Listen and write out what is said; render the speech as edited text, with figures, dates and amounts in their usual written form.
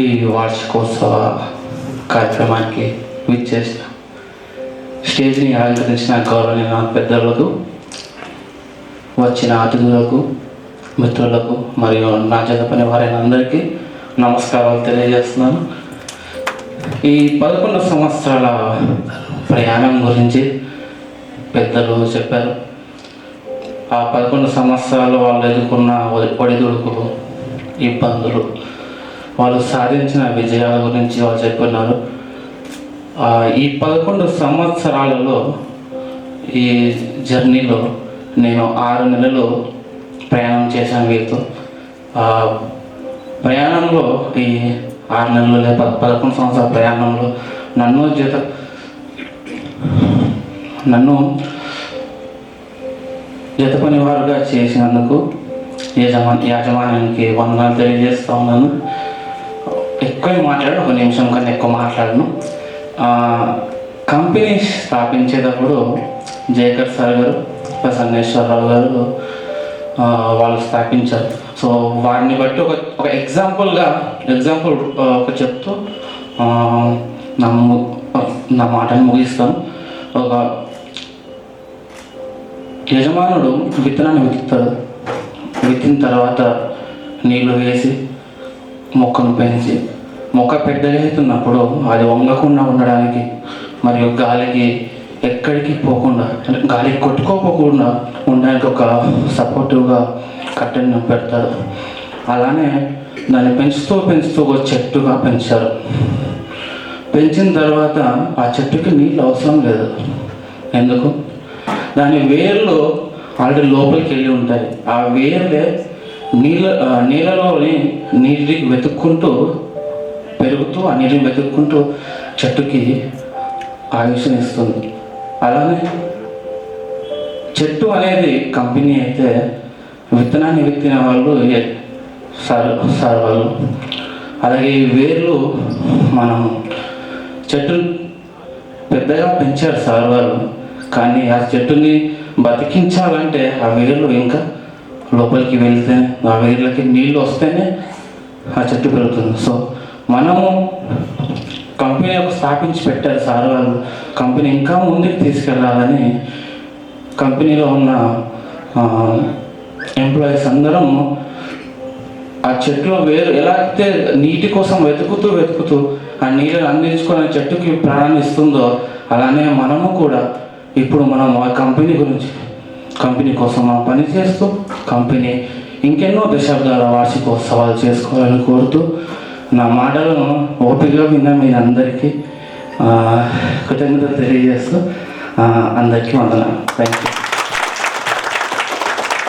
ఈ వార్షికోత్సవ కార్యక్రమానికి విచ్చేసిన స్టేజ్ని అలంకరించిన గౌరవనీయ పెద్దలకు, వచ్చిన అతిథులకు, మిత్రులకు మరియు నా చేత పని వారైన అందరికీ నమస్కారాలు తెలియజేస్తున్నాను. ఈ 11 సంవత్సరాల ప్రయాణం గురించి పెద్దలు చెప్పారు. ఆ 11 సంవత్సరాలు వాళ్ళు ఎదుర్కొన్న ఒడిదుడుకులు, ఇబ్బందులు, వాళ్ళు సాధించిన విజయాల గురించి వాళ్ళు చెప్పున్నారు. ఈ 11 సంవత్సరాలలో ఈ జర్నీలో నేను 6 నెలలు ప్రయాణం చేశాను వీరితో. ప్రయాణంలో ఈ 6 నెలలు 11 సంవత్సరాల ప్రయాణంలో నన్ను జత పనివారుగా చేసినందుకు యాజమాన్యానికి వందనాలు తెలియజేస్తూ ఉన్నాను. ఎక్కువ మాట్లాడను, 1 నిమిషం కన్నా ఎక్కువ మాట్లాడను. కంపెనీ స్థాపించేటప్పుడు జయకర్ సార్ గారు, సన్నేశ్వరరావు గారు వాళ్ళు స్థాపించారు. సో వారిని బట్టి ఒక ఎగ్జాంపుల్ ఒక చెప్తూ నా మాటను ముగిస్తాను. ఒక యజమానుడు విత్తనాన్ని విత్తుతాడు. విత్తిన తర్వాత నీళ్లు వేసి మొక్కను పెంచి మొక్క పెద్దగా అవుతున్నప్పుడు అది వంగకుండా ఉండడానికి మరియు గాలికి ఎక్కడికి పోకుండా, గాలికి కొట్టుకోపోకుండా ఉండడానికి ఒక సపోర్టివ్గా కట్టెను పెడతారు. అలానే దాన్ని పెంచుతూ ఒక చెట్టుగా పెంచారు. పెంచిన తర్వాత ఆ చెట్టుకి నీళ్ళు అవసరం లేదు. ఎందుకు? దాని వేర్లు ఆల్రెడీ లోపలికి వెళ్ళి ఉంటాయి. ఆ వేర్లే నీళ్ళలోని నీటికి వెతుక్కుంటూ పెరుగుతూ, ఆ నీటిని వెతుక్కుంటూ చెట్టుకి ఆయుష్నిస్తుంది. అలానే చెట్టు అనేది కంపెనీ అయితే విత్తనాన్ని విత్తిన వాళ్ళు సార్ వాళ్ళు. అలాగే వేర్లు మనం చెట్టును పెద్దగా పెంచారు సార్ వాళ్ళు. కానీ ఆ చెట్టుని బతికించాలంటే ఆ వేర్లు ఇంకా లోపలికి వెళ్తే, ఆ వేర్లకి నీళ్ళు వస్తేనే ఆ చెట్టు పెరుగుతుంది. సో మనము కంపెనీ స్థాపించి పెట్టారు సార్ వాళ్ళు. కంపెనీ ఇంకా ముందుకు తీసుకెళ్ళాలని కంపెనీలో ఉన్న ఎంప్లాయీస్ అందరం ఆ చెట్టులో వేరు ఎలా అయితే నీటి కోసం వెతుకుతూ ఆ నీళ్ళని అందించుకొని చెట్టుకి ప్రాణాన్ని ఇస్తుందో, అలానే మనము కూడా ఇప్పుడు మనం ఆ కంపెనీ కోసం మనం పనిచేస్తూ కంపెనీ ఇంకెన్నో దశాబ్దాల వార్షికోత్సవాలు చేసుకోవాలని కోరుతూ నా మాటలను ఓపికగా విన్న మీరందరికీ కృతజ్ఞతలు తెలియజేస్తూ అందరికీ వందనాలు. Thank you.